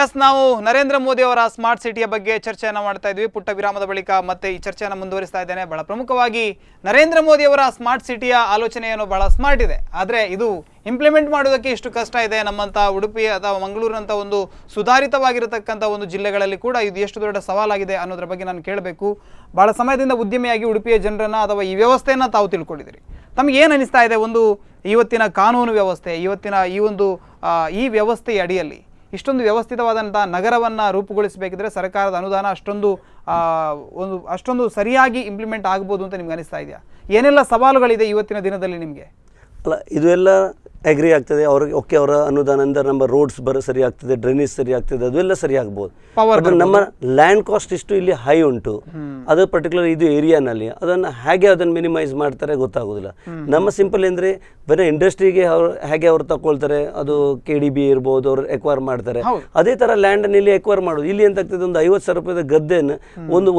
S, ನಾವು ನರೇಂದ್ರ ಮೋದಿ ಅವರ smart ಸಿಟಿಯ ಬಗ್ಗೆ ಚರ್ಚೆಯನ್ನು ಮಾಡ್ತಾ ಇದ್ವಿ. ಪುಟ್ಟ ವಿರಾಮದ ಬಳಿಕ ಮತ್ತೆ ಈ ಚರ್ಚೆಯನ್ನು ಮುಂದುವರಿಸ್ತಾ ಇದ್ದೇನೆ. ಬಹಳ ಪ್ರಮುಖವಾಗಿ ನರೇಂದ್ರ ಮೋದಿ ಅವರ ಸ್ಮಾರ್ಟ್ ಸಿಟಿಯ ಆಲೋಚನೆಯನ್ನು ಬಹಳ ಸ್ಮಾರ್ಟ್ ಇದೆ, ಆದರೆ ಇದು ಇಂಪ್ಲಿಮೆಂಟ್ ಮಾಡೋದಕ್ಕೆ ಇಷ್ಟು ಕಷ್ಟ ಇದೆ. ನಮ್ಮಂಥ ಉಡುಪಿ ಅಥವಾ ಮಂಗಳೂರಿನಂಥ ಒಂದು ಸುಧಾರಿತವಾಗಿರತಕ್ಕಂಥ ಒಂದು ಜಿಲ್ಲೆಗಳಲ್ಲಿ ಕೂಡ ಇದು ಎಷ್ಟು ದೊಡ್ಡ ಸವಾಲಾಗಿದೆ ಅನ್ನೋದ್ರ ಬಗ್ಗೆ ನಾನು ಕೇಳಬೇಕು. ಬಹಳ ಸಮಯದಿಂದ ಉದ್ಯಮಿಯಾಗಿ ಉಡುಪಿಯ ಜನರನ್ನು ಅಥವಾ ಈ ವ್ಯವಸ್ಥೆಯನ್ನು ತಾವು ತಿಳ್ಕೊಂಡಿದ್ದೀರಿ. ತಮಗೆ ಏನು ಅನಿಸ್ತಾ ಇದೆ? ಒಂದು ಇವತ್ತಿನ ಕಾನೂನು ವ್ಯವಸ್ಥೆ, ಇವತ್ತಿನ ಈ ವ್ಯವಸ್ಥೆಯ ಅಡಿಯಲ್ಲಿ ಇಷ್ಟೊಂದು ವ್ಯವಸ್ಥಿತವಾದಂಥ ನಗರವನ್ನು ರೂಪುಗೊಳಿಸಬೇಕಿದ್ರೆ ಸರ್ಕಾರದ ಅನುದಾನ ಅಷ್ಟೊಂದು ಸರಿಯಾಗಿ ಇಂಪ್ಲಿಮೆಂಟ್ ಆಗ್ಬೋದು ಅಂತ ನಿಮ್ಗೆ ಅನಿಸ್ತಾ ಇದೆಯಾ? ಏನೆಲ್ಲ ಸವಾಲುಗಳಿದೆ ಇವತ್ತಿನ ದಿನದಲ್ಲಿ ನಿಮಗೆ? ಅಲ್ಲ, ಇದು ಎಲ್ಲ ಅಗ್ರಿ ಆಗ್ತದೆ ಅವ್ರಿಗೆ. ಓಕೆ, ಅವರ ಅನುದಾನದಿಂದ ನಮ್ಮ ರೋಡ್ಸ್ ಸರಿ ಆಗ್ತದೆ, ಡ್ರೈನೇಜ್ ಸರಿ ಆಗ್ತದೆ, ಅದೆಲ್ಲ ಸರಿ ಆಗ್ಬೋದು. ನಮ್ಮ ಲ್ಯಾಂಡ್ ಕಾಸ್ಟ್ ಇಷ್ಟು ಇಲ್ಲಿ ಹೈ ಉಂಟು. ಅದು ಪರ್ಟಿಕ್ಯುಲರ್ ಇದು ಏರಿಯಾನಲ್ಲಿ ಅದನ್ನು ಮಿನಿಮೈಸ್ ಮಾಡ್ತಾರೆ ಗೊತ್ತಾಗೋದಿಲ್ಲ. ನಮ್ಮ ಸಿಂಪಲ್ ಅಂದರೆ ಬೇರೆ ಇಂಡಸ್ಟ್ರಿಗೆ ಹೇಗೆ ಅವ್ರು ತಗೊಳ್ತಾರೆ, ಅದು KDB ಇರ್ಬೋದು, ಅವ್ರು ಎಕ್ವೈರ್ ಮಾಡ್ತಾರೆ. ಅದೇ ಥರ ಲ್ಯಾಂಡನ್ನು ಇಲ್ಲಿ ಎಕ್ವೈರ್ ಮಾಡೋದು. ಇಲ್ಲಿ ಎಂತಾಗ್ತದೆ, ಒಂದು 50,000 ರೂಪಾಯಿದ ಗದ್ದೆಯನ್ನು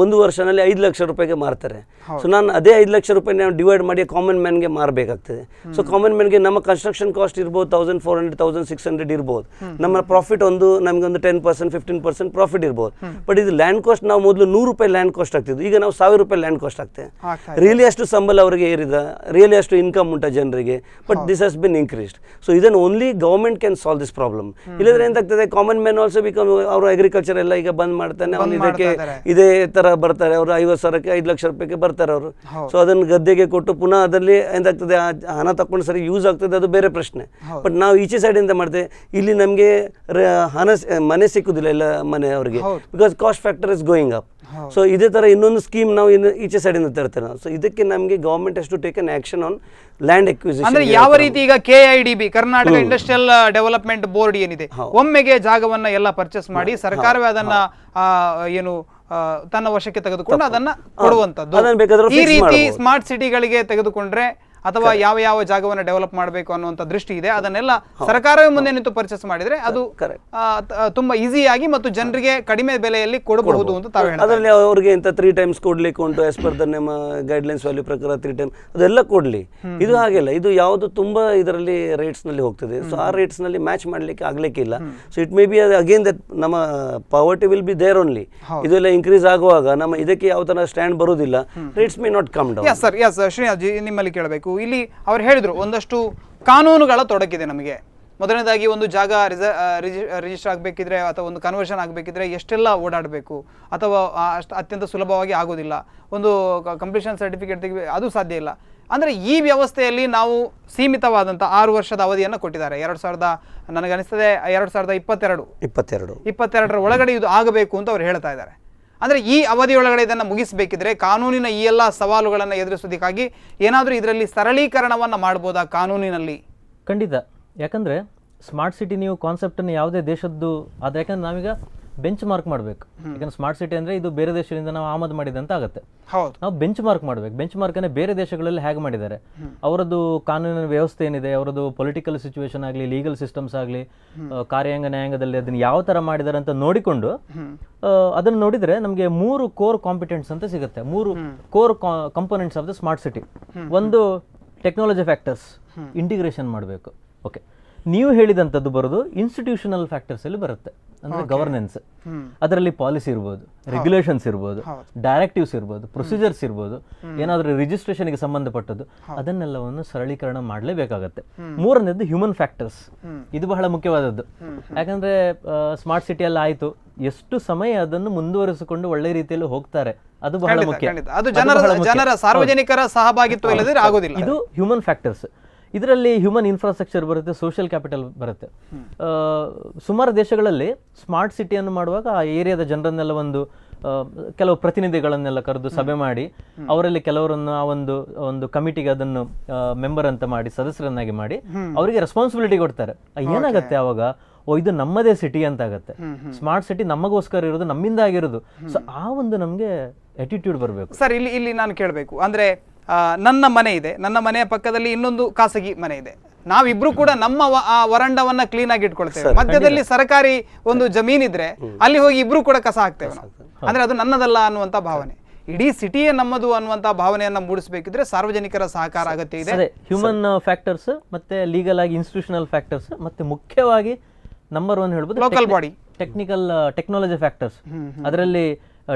ಒಂದು ವರ್ಷನಲ್ಲಿ 5 ಲಕ್ಷ ರೂಪಾಯಿಗೆ ಮಾರ್ತಾರೆ. ಸೊ ನಾನು ಅದೇ 5 ಲಕ್ಷ ರೂಪಾಯಿ ನಾವು ಡಿವೈಡ್ ಮಾಡಿ ಕಾಮನ್ ಮ್ಯಾನ್ಗೆ ಮಾರಬೇಕಾಗ್ತದೆ. ಸೊ ಕಾಮನ್ ಮ್ಯಾನ್ಗೆ ನಮ್ಮ ಕನ್ಸ್ಟ್ರಕ್ಷನ್ ಕಾಸ್ಟ್ ಇರ್ಬೋದು 1400, 1600 ಇರ್ಬೋದು. ನಮ್ಮ ಪ್ರಾಫಿಟ್ ನಮಗೆ ಒಂದು 10%, 15% ಪ್ರಾಫಿಟ್ ಇರ್ಬೋದು. ಬಟ್ ಇದು ಲ್ಯಾಂಡ್ ಕಾಸ್ಟ್ ನಾವು ಮೊದಲು 100 ರೂಪಾಯಿ ಲ್ಯಾಂಡ್ ಕಾಸ್ಟ್ ಆಗ್ತಿದ್ದು, ಈಗ ನಾವು 1000 ರೂಪಾಯಿ ಲ್ಯಾಂಡ್ ಕಾಸ್ಟ್ ಆಗ್ತದೆ. ರಿಯಲಿ ಅಷ್ಟು ಸಂಬಳ ಅವರಿಗೆ ಏರಿದ, ರಿಯಲಿ ಅಷ್ಟು ಇನ್ಕಮ್ ಉಂಟ ಜನರಿಗೆ. But this has been increased. So ಇದನ್ನು only government can solve this problem. ಇಲ್ಲದ್ರೆ ಎಂತಾಗ್ತದೆ, ಕಾಮನ್ ಮ್ಯಾನ್ ಆಲ್ಸೋ ಬಿಕಮ್ ಅವರು ಅಗ್ರಿಕಲ್ಚರ್ ಎಲ್ಲ ಈಗ ಬಂದ್ ಮಾಡ್ತಾನೆ. ಅವ್ನು ಇದಕ್ಕೆ ಇದೇ ತರ ಬರ್ತಾರೆ, ಅವರು 50,000ಕ್ಕೆ 5 ಲಕ್ಷ ರೂಪಾಯಿಗೆ ಬರ್ತಾರೆ ಅವರು. ಸೊ ಅದನ್ನು ಗದ್ದೆಗೆ ಕೊಟ್ಟು ಪುನಃ ಅದರಲ್ಲಿ ಎಂತಾಗ್ತದೆ, ಹಣ ತಕೊಂಡು ಸರಿ ಯೂಸ್ ಆಗ್ತದೆ, ಅದು ಬೇರೆ ಪ್ರಶ್ನೆ. ಬಟ್ ನಾವು ಈಚೆ ಸೈಡ್ ಇಂದ ಮಾಡ್ತೇವೆ, ಇಲ್ಲಿ ನಮಗೆ ಮನೆ ಸಿಕ್ಕುದಿಲ್ಲ ಎಲ್ಲ ಮನೆ ಅವರಿಗೆ, because cost factor is going up. So ಇದೇ ತರ ಇನ್ನೊಂದು ಸ್ಕೀಮ್ ನಾವು ಈಚೆ ಸೈಡ್ ಇಂದ ತರ್ತೇವೆ ನಾವು. ಸೊ ಇದಕ್ಕೆ ನಮಗೆ government has to take on action on land acquisition. ಅಂದ್ರೆ ಯಾವ ರೀತಿ ಈಗ KIDB, Karnataka industrial development board ಏನಿದೆ, ಒಮ್ಮೆಗೆ ಜಾಗವನ್ನ ಎಲ್ಲ ಪರ್ಚೇಸ್ ಮಾಡಿ ಸರ್ಕಾರವೇ ಅದನ್ನ ತನ್ನ ವಶಕ್ಕೆ ತೆಗೆದುಕೊಂಡು ಅದನ್ನ ಕೊಡುವಂತದ್ದು. ಈ ರೀತಿ ಸ್ಮಾರ್ಟ್ ಸಿಟಿಗಳಿಗೆ ತೆಗೆದುಕೊಂಡ್ರೆ ಅಥವಾ ಯಾವ ಜಾಗವನ್ನು ಡೆವಲಪ್ ಮಾಡಬೇಕು ಅನ್ನುವಂಥ ದೃಷ್ಟಿ ಇದೆ, ಅದನ್ನೆಲ್ಲ ಸರ್ಕಾರವೇ ಮುಂದೆ ನಿಂತು ಪರ್ಚೇಸ್ ಮಾಡಿದ್ರೆ ಅದು ತುಂಬಾ ಈಸಿಯಾಗಿ ಮತ್ತು ಜನರಿಗೆ ಕಡಿಮೆ ಬೆಲೆಯಲ್ಲಿ ಕೊಡಬಹುದು ಅಂತ ತಾವು ಹೇಳ್ತಾರೆ. ಅದರಲ್ಲಿ ಅವರಿಗೆ ಇಂತ 3 ಟೈಮ್ಸ್ ಕೊಡ್ಲಿಕ್ಕೆ ಉಂಟು, ಆಸ್ ಪರ್ ದ ನಮ್ಮ ಗೈಡ್ಲೈನ್ಸ್ ವ್ಯಾಲ್ಯೂ ಪ್ರಕಾರ 3 ಟೈಮ್ ಅದೆಲ್ಲ ಕೊಡ್ಲಿ. ಇದು ಹಾಗೆಲ್ಲ, ಇದು ಯಾವುದು ತುಂಬಾ ಇದರಲ್ಲಿ ರೇಟ್ಸ್ ನಲ್ಲಿ ಹೋಗ್ತದೆ. ಸೊ ಆ ರೇಟ್ಸ್ ನಲ್ಲಿ ಮ್ಯಾಚ್ ಮಾಡ್ಲಿಕ್ಕೆ ಆಗ್ಲಿಕ್ಕಿಲ್ಲ. So it may be again that ನಮ್ಮ poverty will be there only. ಇದೆಲ್ಲ ಇನ್ಕ್ರೀಸ್ ಆಗುವಾಗ ನಮ್ಮ ಇದಕ್ಕೆ ಯಾವ ತರ ಸ್ಟ್ಯಾಂಡ್ ಬರುವುದಿಲ್ಲ, rates may not come down. S Srinath ji, ನಿಮ್ಮಲ್ಲಿ ಕೇಳಬೇಕು. ಇಲ್ಲಿ ಅವ್ರು ಹೇಳಿದ್ರು ಒಂದಷ್ಟು ಕಾನೂನುಗಳ ತೊಡಕಿದೆ ನಮಗೆ. ಮೊದಲನೇದಾಗಿ ಒಂದು ಜಾಗ ರಿಜಿಸ್ಟರ್ ಆಗಬೇಕಿದ್ರೆ ಅಥವಾ ಒಂದು ಕನ್ವರ್ಷನ್ ಆಗಬೇಕಿದ್ರೆ ಎಷ್ಟೆಲ್ಲ ಓಡಾಡಬೇಕು, ಅಥವಾ ಅತ್ಯಂತ ಸುಲಭವಾಗಿ ಆಗೋದಿಲ್ಲ. ಒಂದು ಕಂಪ್ಲೀಷನ್ ಸರ್ಟಿಫಿಕೇಟ್ ಅದು ಸಾಧ್ಯ ಇಲ್ಲ. ಅಂದರೆ ಈ ವ್ಯವಸ್ಥೆಯಲ್ಲಿ ನಾವು ಸೀಮಿತವಾದಂಥ 6 ವರ್ಷದ ಅವಧಿಯನ್ನು ಕೊಟ್ಟಿದ್ದಾರೆ. ನನಗನ್ನಿಸ್ತದೆ 2022 ಒಳಗಡೆ ಇದು ಆಗಬೇಕು ಅಂತ ಅವ್ರು ಹೇಳ್ತಾ ಇದ್ದಾರೆ. ಅಂದರೆ ಈ ಅವಧಿಯೊಳಗಡೆ ಇದನ್ನು ಮುಗಿಸಬೇಕಿದ್ರೆ ಕಾನೂನಿನ ಈ ಎಲ್ಲ ಸವಾಲುಗಳನ್ನು ಎದುರಿಸೋದಕ್ಕಾಗಿ ಏನಾದರೂ ಇದರಲ್ಲಿ ಸರಳೀಕರಣವನ್ನು ಮಾಡ್ಬೋದಾ ಕಾನೂನಿನಲ್ಲಿ? ಖಂಡಿತ. ಯಾಕಂದರೆ ಸ್ಮಾರ್ಟ್ ಸಿಟಿ ನೀವು ಕಾನ್ಸೆಪ್ಟನ್ನು ಯಾವುದೇ ದೇಶದ್ದು ಅದು, ಯಾಕಂದ್ರೆ ನಾವೀಗ ಬೆಂಚ್ ಮಾರ್ಕ್ ಮಾಡಬೇಕು. ಯಾಕಂದ್ರೆ ಸ್ಮಾರ್ಟ್ ಸಿಟಿ ಅಂದರೆ ಇದು ಬೇರೆ ದೇಶದಿಂದ ನಾವು ಆಮದು ಮಾಡಿದಂತ ಆಗುತ್ತೆ. ನಾವು ಬೆಂಚ್ ಮಾರ್ಕ್ ಮಾಡಬೇಕು. ಬೆಂಚ್ ಮಾರ್ಕನ್ನೇ ಬೇರೆ ದೇಶಗಳಲ್ಲಿ ಹೇಗೆ ಮಾಡಿದ್ದಾರೆ, ಅವರದ್ದು ಕಾನೂನಿನ ವ್ಯವಸ್ಥೆ ಏನಿದೆ, ಅವರದ್ದು ಪೊಲಿಟಿಕಲ್ ಸಿಚುವೇಶನ್ ಆಗಲಿ, ಲೀಗಲ್ ಸಿಸ್ಟಮ್ಸ್ ಆಗಲಿ, ಕಾರ್ಯಾಂಗ ನ್ಯಾಯಾಂಗದಲ್ಲಿ ಅದನ್ನು ಯಾವ ಥರ ಮಾಡಿದ್ದಾರೆ ಅಂತ ನೋಡಿಕೊಂಡು ಅದನ್ನು ನೋಡಿದರೆ ನಮಗೆ 3 ಕೋರ್ ಕಾಂಪಿಟೆಂಟ್ಸ್ ಅಂತ ಸಿಗುತ್ತೆ. 3 core components of the smart city. ಒಂದು ಟೆಕ್ನಾಲಜಿ ಫ್ಯಾಕ್ಟರ್ಸ್ ಇಂಟಿಗ್ರೇಷನ್ ಮಾಡಬೇಕು. ಓಕೆ, ನೀವು ಹೇಳಿದಂಥದ್ದು ಬರೋದು ಇನ್ಸ್ಟಿಟ್ಯೂಷನಲ್ ಫ್ಯಾಕ್ಟರ್ಸ್ ಅಲ್ಲಿ ಬರುತ್ತೆ. ಅಂದ್ರೆ ಗವರ್ನೆನ್ಸ್, ಅದರಲ್ಲಿ ಪಾಲಿಸಿ ಇರ್ಬೋದು, ರೆಗ್ಯುಲೇಷನ್ಸ್ ಇರ್ಬೋದು, ಡೈರೆಕ್ಟಿವ್ಸ್ ಇರ್ಬೋದು, ಪ್ರೊಸೀಜರ್ಸ್ ಇರ್ಬೋದು, ಏನಾದರೂ ರಿಜಿಸ್ಟ್ರೇಷನ್ಗೆ ಸಂಬಂಧಪಟ್ಟದ್ದು, ಅದನ್ನೆಲ್ಲವನ್ನು ಸರಳೀಕರಣ ಮಾಡಲೇಬೇಕಾಗತ್ತೆ. ಮೂರನೇದು ಹ್ಯೂಮನ್ ಫ್ಯಾಕ್ಟರ್ಸ್. ಇದು ಬಹಳ ಮುಖ್ಯವಾದದ್ದು. ಯಾಕಂದ್ರೆ ಸ್ಮಾರ್ಟ್ ಸಿಟಿಯಲ್ಲಿ ಆಯಿತು, ಎಷ್ಟು ಸಮಯ ಅದನ್ನು ಮುಂದುವರಿಸಿಕೊಂಡು ಒಳ್ಳೆ ರೀತಿಯಲ್ಲಿ ಹೋಗ್ತಾರೆ, ಅದು ಬಹಳ ಮುಖ್ಯ. ಜನರ ಸಾರ್ವಜನಿಕರ ಸಹಭಾಗಿತ್ವ ಇಲ್ಲದಿದ್ರೆ ಆಗೋದಿಲ್ಲ. ಇದು ಹ್ಯೂಮನ್ ಫ್ಯಾಕ್ಟರ್ಸ್. ಇದರಲ್ಲಿ ಹ್ಯೂಮನ್ ಇನ್ಫ್ರಾಸ್ಟ್ರಕ್ಚರ್ ಬರುತ್ತೆ, ಸೋಷಿಯಲ್ ಕ್ಯಾಪಿಟಲ್ ಬರುತ್ತೆ. ಸುಮಾರು ದೇಶಗಳಲ್ಲಿ ಸ್ಮಾರ್ಟ್ ಸಿಟಿಯನ್ನು ಮಾಡುವಾಗ ಆ ಏರಿಯಾದ ಜನರನ್ನೆಲ್ಲ ಕೆಲವು ಪ್ರತಿನಿಧಿಗಳನ್ನೆಲ್ಲ ಕರೆದು ಸಭೆ ಮಾಡಿ ಅವರಲ್ಲಿ ಕೆಲವರನ್ನು ಆ ಒಂದು ಕಮಿಟಿಗೆ ಅದನ್ನು ಮೆಂಬರ್ ಅಂತ ಮಾಡಿ, ಸದಸ್ಯರನ್ನಾಗಿ ಮಾಡಿ ಅವರಿಗೆ ರೆಸ್ಪಾನ್ಸಿಬಿಲಿಟಿ ಕೊಡ್ತಾರೆ. ಏನಾಗುತ್ತೆ ಆವಾಗ, ಇದು ನಮ್ಮದೇ ಸಿಟಿ ಅಂತ ಆಗತ್ತೆ. ಸ್ಮಾರ್ಟ್ ಸಿಟಿ ನಮಗೋಸ್ಕರ ಇರೋದು, ನಮ್ಮಿಂದ ಆಗಿರೋದು. ಸೊ ಆ ಒಂದು ನಮಗೆ ಅಟಿಟ್ಯೂಡ್ ಬರಬೇಕು. ಸರ್, ಇಲ್ಲಿ ನಾನು ಕೇಳಬೇಕು, ಅಂದ್ರೆ ನನ್ನ ಮನೆ ಇದೆ, ನನ್ನ ಮನೆಯ ಪಕ್ಕದಲ್ಲಿ ಇನ್ನೊಂದು ಖಾಸಗಿ ಮನೆ ಇದೆ, ನಾವಿಬ್ರು ಕೂಡ ನಮ್ಮ ವರಂಡವನ್ನ ಕ್ಲೀನ್ ಆಗಿ ಇಟ್ಕೊಳ್ತೇವೆ. ಮಧ್ಯದಲ್ಲಿ ಸರ್ಕಾರಿ ಒಂದು ಜಮೀನಿದ್ರೆ ಅಲ್ಲಿ ಹೋಗಿ ಇಬ್ರು ಕೂಡ ಕಸ ಹಾಕ್ತೇವೆ ನಾವು. ಅಂದ್ರೆ ಅದು ನನ್ನದಲ್ಲ ಅನ್ನುವಂತ ಭಾವನೆ. ಇಡೀ ಸಿಟಿಯೇ ನಮ್ಮದು ಅನ್ನುವಂತ ಭಾವನೆಯನ್ನ ಮೂಡಿಸಬೇಕಿದ್ರೆ ಸಾರ್ವಜನಿಕರ ಸಹಕಾರ ಅಗತ್ಯ ಇದೆ. ಹ್ಯೂಮನ್ ಫ್ಯಾಕ್ಟರ್ಸ್ ಮತ್ತೆ ಲೀಗಲ್ ಆಗಿ ಇನ್ಸ್ಟಿಟ್ಯೂಷನಲ್ ಫ್ಯಾಕ್ಟರ್ಸ್, ಮತ್ತೆ ಮುಖ್ಯವಾಗಿ ನಂಬರ್ 1 ಹೇಳ್ಬೋದು ಲೋಕಲ್ ಬಾಡಿ. ಟೆಕ್ನಾಲಜಿ ಫ್ಯಾಕ್ಟರ್ಸ್, ಅದರಲ್ಲಿ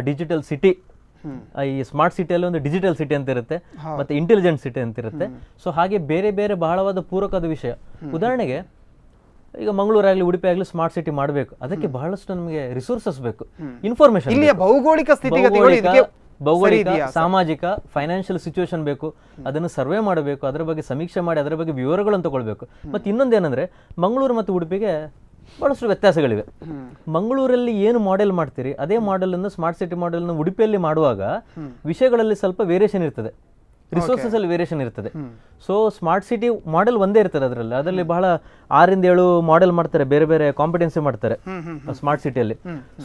ಡಿಜಿಟಲ್ ಸಿಟಿ, ಈ ಸ್ಮಾರ್ಟ್ ಸಿಟಿಯಲ್ಲಿ ಒಂದು ಡಿಜಿಟಲ್ ಸಿಟಿ ಅಂತ ಇರುತ್ತೆ, ಮತ್ತೆ ಇಂಟೆಲಿಜೆಂಟ್ ಸಿಟಿ ಅಂತ ಇರುತ್ತೆ. ಸೊ ಹಾಗೆ ಬೇರೆ ಬೇರೆ ಬಹಳವಾದ ಪೂರಕವಾದ ವಿಷಯ. ಉದಾಹರಣೆಗೆ ಈಗ ಮಂಗಳೂರಾಗಲಿ ಉಡುಪಿ ಆಗಲಿ ಸ್ಮಾರ್ಟ್ ಸಿಟಿ ಮಾಡಬೇಕು, ಅದಕ್ಕೆ ಬಹಳಷ್ಟು ನಮಗೆ ರಿಸೋರ್ಸಸ್ ಬೇಕು, ಇನ್ಫಾರ್ಮೇಶನ್, ಭೌಗೋಳಿಕ ಭೌಗೋಳಿಕ, ಸಾಮಾಜಿಕ, ಫೈನಾನ್ಷಿಯಲ್ ಸಿಚುವೇಶನ್ ಬೇಕು, ಅದನ್ನು ಸರ್ವೆ ಮಾಡಬೇಕು, ಅದರ ಬಗ್ಗೆ ಸಮೀಕ್ಷೆ ಮಾಡಿ ಅದರ ಬಗ್ಗೆ ವಿವರಗಳನ್ನು ತಗೊಳ್ಬೇಕು. ಮತ್ತು ಇನ್ನೊಂದೇನೆಂದರೆ ಮಂಗಳೂರು ಮತ್ತು ಉಡುಪಿಗೆ ಬಹಳಷ್ಟು ವ್ಯತ್ಯಾಸಗಳಿವೆ. ಮಂಗಳೂರಲ್ಲಿ ಏನು ಮಾಡೆಲ್ ಮಾಡ್ತೀರಿ ಅದೇ ಮಾಡೆಲನ್ನು ಸ್ಮಾರ್ಟ್ ಸಿಟಿ ಮಾಡೆಲ್ನ ಉಡುಪಿಯಲ್ಲಿ ಮಾಡುವಾಗ ವಿಷಯಗಳಲ್ಲಿ ಸ್ವಲ್ಪ ವೇರಿಯೇಷನ್ ಇರ್ತದೆ, ರಿಸೋರ್ಸಸ್ ಅಲ್ಲಿ ವೇರಿಯೇಷನ್ ಇರ್ತದೆ. ಸೊ ಸ್ಮಾರ್ಟ್ ಸಿಟಿ ಮಾಡೆಲ್ ಒಂದೇ ಇರ್ತದೆ, ಅದರಲ್ಲಿ ಬಹಳ 6-7 ಮಾಡೆಲ್ ಮಾಡ್ತಾರೆ, ಬೇರೆ ಬೇರೆ ಕಾಂಪಿಟೆನ್ಸಿ ಮಾಡ್ತಾರೆ ಸ್ಮಾರ್ಟ್ ಸಿಟಿಯಲ್ಲಿ.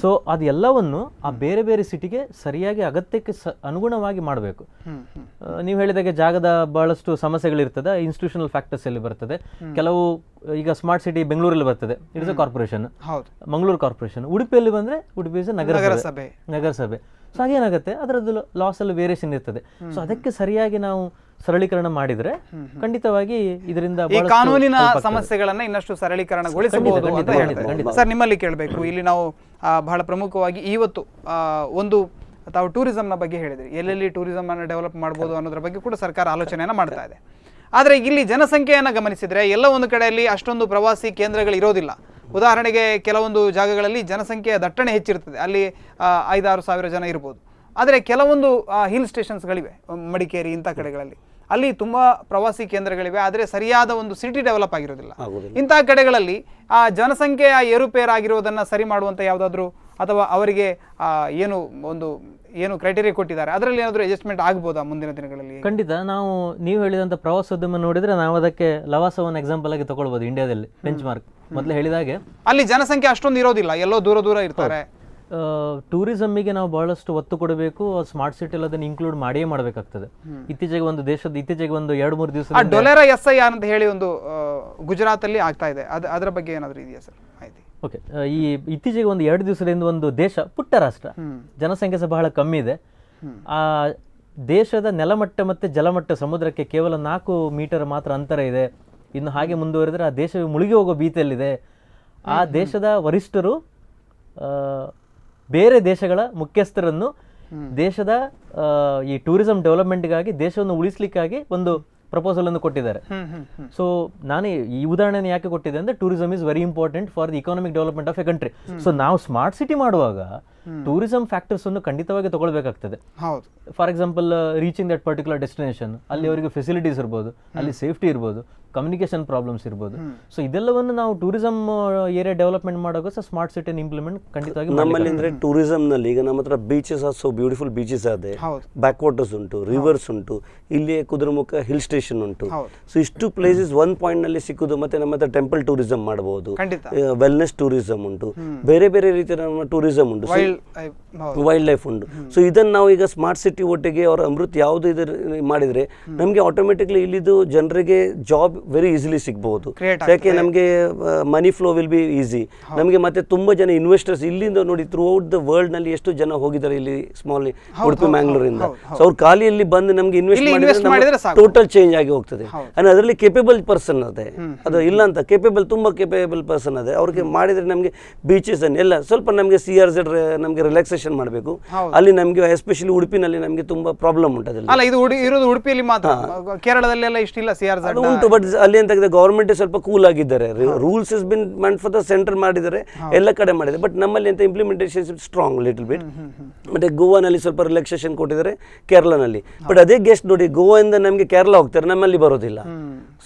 ಸೊ ಅದೆಲ್ಲವನ್ನು ಆ ಬೇರೆ ಬೇರೆ ಸಿಟಿಗೆ ಸರಿಯಾಗಿ ಅಗತ್ಯಕ್ಕೆ ಅನುಗುಣವಾಗಿ ಮಾಡಬೇಕು. ನೀವು ಹೇಳಿದಾಗೆ ಜಾಗದ ಬಹಳಷ್ಟು ಸಮಸ್ಯೆಗಳಿರ್ತದೆ, ಇನ್ಸ್ಟಿಟ್ಯೂಷನಲ್ ಫ್ಯಾಕ್ಟರ್ಸ್ ಅಲ್ಲಿ ಬರ್ತದೆ. ಕೆಲವು ಈಗ ಸ್ಮಾರ್ಟ್ ಸಿಟಿ ಬೆಂಗಳೂರಲ್ಲಿ ಬರ್ತದೆ, it is a corporation, Mangaluru corporation. ಉಡುಪಿಯಲ್ಲಿ ಬಂದ್ರೆ ಉಡುಪಿ ಇಸ್ ನಗರಸಭೆ. ಸೊ ಹಾಗೇನಾಗುತ್ತೆ, ಅದರದ್ದು ಲಾಸ್ ಅಲ್ಲಿ ವೇರಿಯೇಷನ್ ಇರ್ತದೆ. ಸೊ ಅದಕ್ಕೆ ಸರಿಯಾಗಿ ನಾವು ಸರಳೀಕರಣ ಮಾಡಿದ್ರೆ ಖಂಡಿತವಾಗಿ ಇದರಿಂದ ಕಾನೂನಿನ ಸಮಸ್ಯೆಗಳನ್ನ ಇನ್ನಷ್ಟು ಸರಳೀಕರಣಗೊಳಿಸಬಹುದು ಅಂತ ಹೇಳ್ತಾರೆ. ಸರ್, ನಿಮ್ಮಲ್ಲಿ ಕೇಳಬೇಕು, ಇಲ್ಲಿ ನಾವು ಬಹಳ ಪ್ರಮುಖವಾಗಿ ಇವತ್ತು ಒಂದು ತಾವು ಟೂರಿಸಂನ ಬಗ್ಗೆ ಹೇಳಿದ್ರಿ, ಎಲ್ಲೆಲ್ಲಿ ಟೂರಿಸಂ ಅನ್ನು ಡೆವಲಪ್ ಮಾಡ್ಬೋದು ಅನ್ನೋದ್ರ ಬಗ್ಗೆ ಕೂಡ ಸರ್ಕಾರ ಆಲೋಚನೆಯನ್ನ ಮಾಡ್ತಾ ಇದೆ. ಆದರೆ ಇಲ್ಲಿ ಜನಸಂಖ್ಯೆಯನ್ನು ಗಮನಿಸಿದ್ರೆ ಎಲ್ಲ ಒಂದು ಕಡೆಯಲ್ಲಿ ಅಷ್ಟೊಂದು ಪ್ರವಾಸಿ ಕೇಂದ್ರಗಳು ಇರೋದಿಲ್ಲ. ಉದಾಹರಣೆಗೆ ಕೆಲವೊಂದು ಜಾಗಗಳಲ್ಲಿ ಜನಸಂಖ್ಯೆಯ ದಟ್ಟಣೆ ಹೆಚ್ಚಿರ್ತದೆ, ಅಲ್ಲಿ 5-6 ಸಾವಿರ ಜನ ಇರ್ಬೋದು. ಆದರೆ ಕೆಲವೊಂದು ಹಿಲ್ ಸ್ಟೇಷನ್ಸ್ಗಳಿವೆ, ಮಡಿಕೇರಿ ಇಂಥ ಕಡೆಗಳಲ್ಲಿ, ಅಲ್ಲಿ ತುಂಬ ಪ್ರವಾಸಿ ಕೇಂದ್ರಗಳಿವೆ, ಆದರೆ ಸರಿಯಾದ ಒಂದು ಸಿಟಿ ಡೆವಲಪ್ ಆಗಿರೋದಿಲ್ಲ. ಇಂಥ ಕಡೆಗಳಲ್ಲಿ ಆ ಜನಸಂಖ್ಯೆಯ ಏರುಪೇರಾಗಿರೋದನ್ನು ಸರಿ ಮಾಡುವಂಥ ಯಾವುದಾದ್ರೂ, ಅಥವಾ ಅವರಿಗೆ ಏನು ಕ್ರೈಟೀರಿಯಾ ಕೊಟ್ಟಿದ್ದಾರೆ ಅದರಲ್ಲಿ ಏನಾದರೂ ಅಡ್ಜಸ್ಟ್ಮೆಂಟ್ ಆಗ್ಬೋದಾ ಮುಂದಿನ ದಿನಗಳಲ್ಲಿ? ಖಂಡಿತ. ನೀವು ಹೇಳಿದಂಥ ಪ್ರವಾಸೋದ್ಯಮ ನೋಡಿದ್ರೆ ನಾವು ಅದಕ್ಕೆ ಲವಾಸವನ್ನು ಎಕ್ಸಾಂಪಲ್ ಆಗಿ ತಗೊಳ್ಬೋದು. ಇಂಡಿಯಾದಲ್ಲಿ ಬೆಂಚ್ ಮಾರ್ಕ್ ಮೊದಲು ಹೇಳಿದಾಗೆ ಅಲ್ಲಿ ಜನಸಂಖ್ಯೆ ಅಷ್ಟೊಂದು ಇರೋದಿಲ್ಲ, ಎಲ್ಲೋ ದೂರ ಇರ್ತಾರೆ. ಟೂರಿಸಮ್ಮಿಗೆ ನಾವು ಬಹಳಷ್ಟು ಒತ್ತು ಕೊಡಬೇಕು. ಸ್ಮಾರ್ಟ್ ಸಿಟಿಯಲ್ಲಿ ಅದನ್ನು ಇನ್ಕ್ಲೂಡ್ ಮಾಡಿಯೇ ಮಾಡಬೇಕಾಗ್ತದೆ. ಇತ್ತೀಚೆಗೆ ಒಂದು 2-3 ದಿವಸ ಡೊಲೆರಾ SIR ಅಂತ ಹೇಳಿ ಒಂದು ಗುಜರಾತ್ ಅಲ್ಲಿ ಆಗ್ತಾ ಇದೆ, ಅದರ ಬಗ್ಗೆ ಏನಾದರೂ ಇದೆಯಾ ಸರ್ ಮಾಹಿತಿ? ಓಕೆ, ಈ ಇತ್ತೀಚೆಗೆ 2 ದಿವಸದಿಂದ ಒಂದು ದೇಶ, ಪುಟ್ಟ ರಾಷ್ಟ್ರ, ಜನಸಂಖ್ಯೆ ಸಹ ಬಹಳ ಕಮ್ಮಿ ಇದೆ, ಆ ದೇಶದ ನೆಲಮಟ್ಟ ಮತ್ತು ಜಲಮಟ್ಟ ಸಮುದ್ರಕ್ಕೆ ಕೇವಲ 4 ಮೀಟರ್ ಮಾತ್ರ ಅಂತರ ಇದೆ. ಇನ್ನು ಹಾಗೆ ಮುಂದುವರೆದರೆ ಆ ದೇಶವೇ ಮುಳುಗಿ ಹೋಗೋ ಭೀತಿಯಲ್ಲಿದೆ. ಆ ದೇಶದ ವರಿಷ್ಠರು ಬೇರೆ ದೇಶಗಳ ಮುಖ್ಯಸ್ಥರನ್ನು ದೇಶದ ಈ ಟೂರಿಸಂ ಡೆವಲಪ್ಮೆಂಟ್ಗಾಗಿ, ದೇಶವನ್ನು ಉಳಿಸ್ಲಿಕ್ಕಾಗಿ ಒಂದು ಪ್ರಪೋಸಲ್ ಅನ್ನು ಕೊಟ್ಟಿದ್ದಾರೆ. ಸೊ ನಾನು ಈ ಉದಾಹರಣೆ ಯಾಕೆ ಕೊಟ್ಟಿದ್ದೆ ಅಂದ್ರೆ, tourism is very important for the economic development of a country. So ನಾವು ಸ್ಮಾರ್ಟ್ ಸಿಟಿ ಮಾಡುವಾಗ ಟೂರಿಸಂ ಫ್ಯಾಕ್ಟರ್ಸ್ ಅನ್ನು ಖಂಡಿತವಾಗಿ ತಗೊಳ್ಬೇಕಾಗ್ತದೆ. For example, reaching that particular destination, ಅಲ್ಲಿ ಅವರಿಗೆ ಫೆಸಿಲಿಟೀಸ್ ಇರ್ಬೋದು, ಅಲ್ಲಿ ಸೇಫ್ಟಿ ಇರ್ಬೋದು, ಕಮ್ಯುನಿಕೇಶನ್ ಪ್ರಾಬ್ಲಮ್ಸ್ ಇರ್ಬೋದು. ಸೊ ಇದೆಲ್ಲವನ್ನು ನಾವು ಟೂರಿಸಂ ಏರಿಯಾ ಡೆವಲಪ್ಮೆಂಟ್ ಮಾಡೋಕೆ ಸಹ ಸ್ಮಾರ್ಟ್ ಸಿಟಿಯನ್ನು ಇಂಪ್ಲಿಮೆಂಟ್ ಖಂಡಿತವಾಗಿ ನಮ್ಮಲ್ಲಿ ಅಂದ್ರೆ ಟೂರಿಸಂ ನಲ್ಲಿ ಈಗ ನಮ್ಮ ಹತ್ರ beaches are so beautiful beaches ಇದೆ, ಬ್ಯಾಕ್ ವಾಟರ್ಸ್ ಉಂಟು, ರಿವರ್ಸ್ ಉಂಟು, ಇಲ್ಲಿ ಕುದುರೆಮುಖ ಹಿಲ್ ಸ್ಟೇಷನ್ ಉಂಟು. ಸೊ ಇಷ್ಟು ಪ್ಲೇಸಸ್ ಒಂದ್ ಪಾಯಿಂಟ್ ನಲ್ಲಿ ಸಿಕ್ಕುದು. ಮತ್ತೆ ನಮ್ಮ ಹತ್ರ ಟೆಂಪಲ್ ಟೂರಿಸಂ ಮಾಡಬಹುದು, ವೆಲ್ನೆಸ್ ಟೂರಿಸಂ ಉಂಟು, ಬೇರೆ ಬೇರೆ ರೀತಿಯ ನಮ್ಮ ಟೂರಿಸಂ ಉಂಟು, ವೈಲ್ಡ್ ಲೈಫ್ ಉಂಟು. ಸೊ ಇದನ್ನು ನಾವು ಈಗ ಸ್ಮಾರ್ಟ್ ಸಿಟಿ ಒಟ್ಟಿಗೆ ಅವರ ಅಮೃತ್ ಯಾವುದು ಮಾಡಿದ್ರೆ ನಮಗೆ ಆಟೋಮೆಟಿಕ್ಲಿ ಇಲ್ಲಿದು ಜನರಿಗೆ ಜಾಬ್ ವೆರಿ ಈಸಿಲಿ ಸಿಗಬಹುದು. ಯಾಕೆ ನಮಗೆ money flow will be easy. ನಮಗೆ ಮತ್ತೆ ತುಂಬಾ ಜನ ಇನ್ವೆಸ್ಟರ್ಸ್ ಇಲ್ಲಿಂದ ನೋಡಿ ಥ್ರೂ ಔಟ್ ದ ವರ್ಲ್ಡ್ ನಲ್ಲಿ ಎಷ್ಟು ಜನ ಹೋಗಿದ್ದಾರೆ ಇಲ್ಲಿ ಸ್ಮಾಲ್ ಉಡುಪಿ ಮ್ಯಾಂಗ್ಳೂರಿಂದ. ಸೊ ಅವ್ರು ಖಾಲಿಯಲ್ಲಿ ಬಂದು ನಮಗೆ ಇನ್ವೆಸ್ಟ್ ಮಾಡಿದ್ರೆ ಟೋಟಲ್ ಚೇಂಜ್ ಆಗಿ ಹೋಗ್ತದೆ. ಅಂದ್ರೆ ಅದರಲ್ಲಿ ಕೇಪಬಲ್ ಪರ್ಸನ್ ಅದೇ, ಅದು ಇಲ್ಲ ಅಂತ ತುಂಬಾ ಕೇಪಬಲ್ ಪರ್ಸನ್ ಅದೇ. ಅವ್ರಿಗೆ ಮಾಡಿದ್ರೆ ನಮಗೆ ಬೀಚಸ್ ಎಲ್ಲ ಸ್ವಲ್ಪ ನಮಗೆ CRZ ನಮಗೆ ರಿಲ್ಯಾಕ್ಸೇಷನ್ ಮಾಡಬೇಕು. ಅಲ್ಲಿ ನಮಗೆ ಎಸ್ಪೆಷಲಿ ಉಡುಪಿನಲ್ಲಿ ನಮಗೆ ತುಂಬಾ ಪ್ರಾಬ್ಲಮ್ ಉಂಟು. ಅದೆಲ್ಲ ಇದು ಇರೋದು ಉಡುಪಿಯಲ್ಲಿ ಮಾತ್ರ, ಕೇರಳದಲ್ಲೆಲ್ಲ ಇಷ್ಟಿಲ್ಲ CRZ ಉಂಟು. ಬಟ್ ಅಲ್ಲಿ ಅಂತ ಗವರ್ಮೆಂಟ್ ಸ್ವಲ್ಪ ಕೂಲ್ ಆಗಿದ್ದಾರೆ. Rules is been meant for the centre ಮಾಡಿದ್ದಾರೆ, ಎಲ್ಲ ಕಡೆ ಮಾಡಿದ್ದಾರೆ. ಬಟ್ ನಮ್ಮಲ್ಲಿ ಅಂತ ಇಂಪ್ಲಿಮೆಂಟೇಷನ್ ಸ್ಟ್ರಾಂಗ್ ಲಿಟಲ್ ಬಿಟ್. ಮತ್ತೆ ಗೋವಾನಲ್ಲಿ ಸ್ವಲ್ಪ ರಿಲ್ಯಾಕ್ಸೇಷನ್ ಕೊಟ್ಟಿದ್ದಾರೆ, ಕೇರಳನಲ್ಲಿ. ಬಟ್ ಅದೇ ಗೆಸ್ಟ್ ನೋಡಿ ಗೋವಾದಿಂದ ನಮಗೆ ಕೇರಳ ಹೋಗ್ತಾರೆ, ನಮ್ಮಲ್ಲಿ ಬರೋದಿಲ್ಲ.